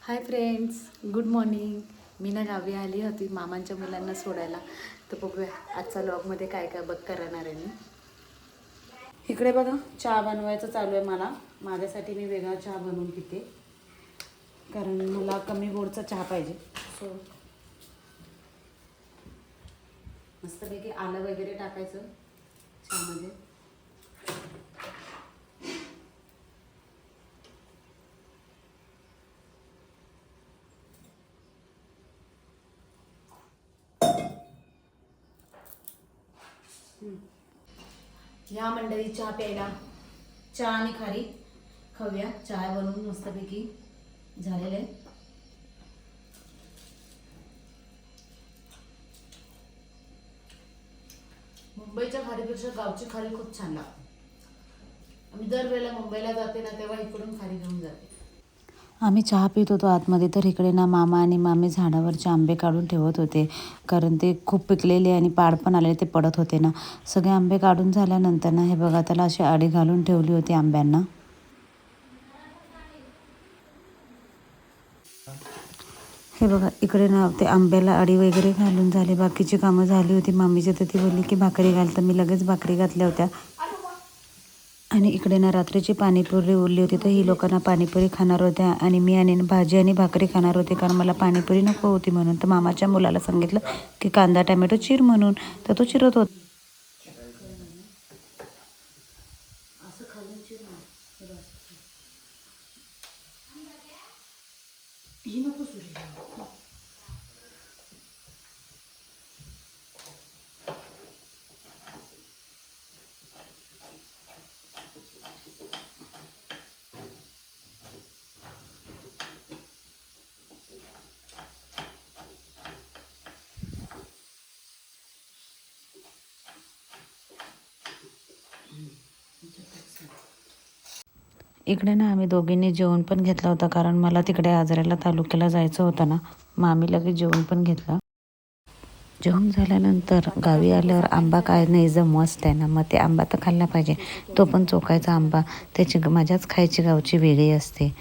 हाय friends, good morning. मी ना गावी आली होती मामांच्या मुलांना सोडायला. तर बघूया आजचा व्लॉगमध्ये काय काय बघ करणार आहे मी. इकडे बघा चहा बनवायचं चालू आहे. माझ्यासाठी मी वेगळा चहा बनवून पिते, कारण मला कमी गोडचा चहा पाहिजे. सो मस्तपैकी आलं वगैरे टाकायचं चहामध्ये. ह्या मंडळी चहा प्यायला. चहा आणि खारी खाऊया. चहा बनवून मस्तपैकी झालेलं आहे. मुंबईच्या खारीपेक्षा गावची खारी खूप छान लागते. आम्ही दरवेळेला मुंबईला जाते ना तेव्हा इकडून खारी घेऊन जाते. आम्ही चहा पित होतो आतमध्ये, तर इकडे ना मामा आणि मामी झाडावरचे आंबे काढून ठेवत होते, कारण ते खूप पिकलेले आणि पाड पण आलेले ते पडत होते ना. सगळे आंबे काढून झाल्यानंतर ना हे बघा त्याला अशी आडी घालून ठेवली होती आंब्यांना. हे बघा इकडे ना ते आंब्याला आडी वगैरे घालून झाले. बाकीची कामं झाली होती मामीची, तर ती बोलली की भाकरी घाल, तर मी लगेच भाकरी घातल्या होत्या. आणि इकडे ना रात्रीची पाणीपुरी उरली होती, तर ही लोकांना पाणीपुरी खाणार होत्या आणि मी आणि भाजी आणि भाकरी खाणार होते, कारण मला पाणीपुरी नको होती म्हणून. तर मामाच्या मुलाला सांगितलं की कांदा टमॅटो चिर म्हणून, तर तो चिरत होता. इकडे ना आम्ही दोघींनी जेवण पण घेतलं होतं, कारण मला तिकडे आजऱ्याला तालुक्याला जायचं होतं ना. मग आम्ही लगेच जेवण पण घेतलं. जेवण झाल्यानंतर गावी आल्यावर आंबा काय नाही जर मस्त आहे ना, मग ते आंबा तर खाल्ला पाहिजे. तो पण चोखायचा आंबा, त्याची मजाच खायची गावची वेगळी असते.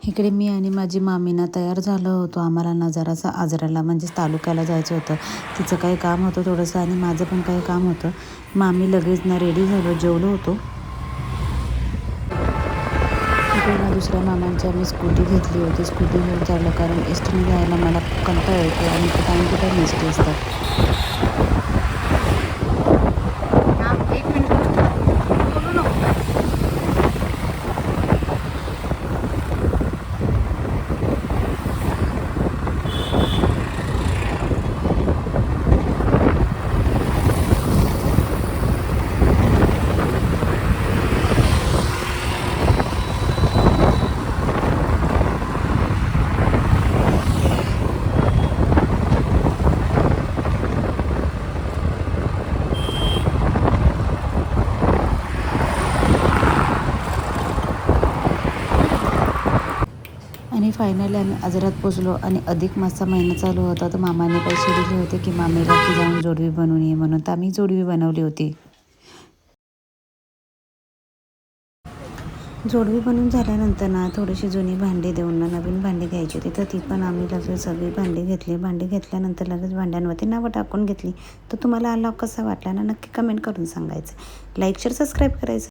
इकडे मी आणि माझी मामीना तयार झालो होतो. आम्हाला ना जरासं आजऱ्याला म्हणजेच तालुक्याला जायचं होतं. तिचं काही काम होतं थोडंसं आणि माझं पण काही काम होतं. मामी लगेच ना रेडी झालो, जेवलो होतो. इकडे ना दुसऱ्या मामांची आम्ही स्कूटी घेतली होती. स्कूटी घेऊन चाललो, कारण एस टीने जायला मला कंटाळा येतो आणि ते time to time S T असतात. आणि फायनली आम्ही आजरात पोचलो आणि अधिक मासचा महिना चालू होता. तर मामाने पैसे दिले होते की मामीला की जाऊन जोडवी बनवून ये म्हणून. तर आम्ही जोडवी बनवली होती. जोडवी बनवून झाल्यानंतर ना थोडीशी जुनी भांडी देऊन ना नवीन भांडी घ्यायची होती, तर ती पण आम्ही लगेच सगळी भांडी घेतली. भांडी घेतल्यानंतर लगेच भांड्यांवरती नावं टाकून घेतली. तर तुम्हाला हा व्लॉग कसा वाटला ना नक्की कमेंट करून सांगायचं. लाईक शेअर सबस्क्राईब करायचं.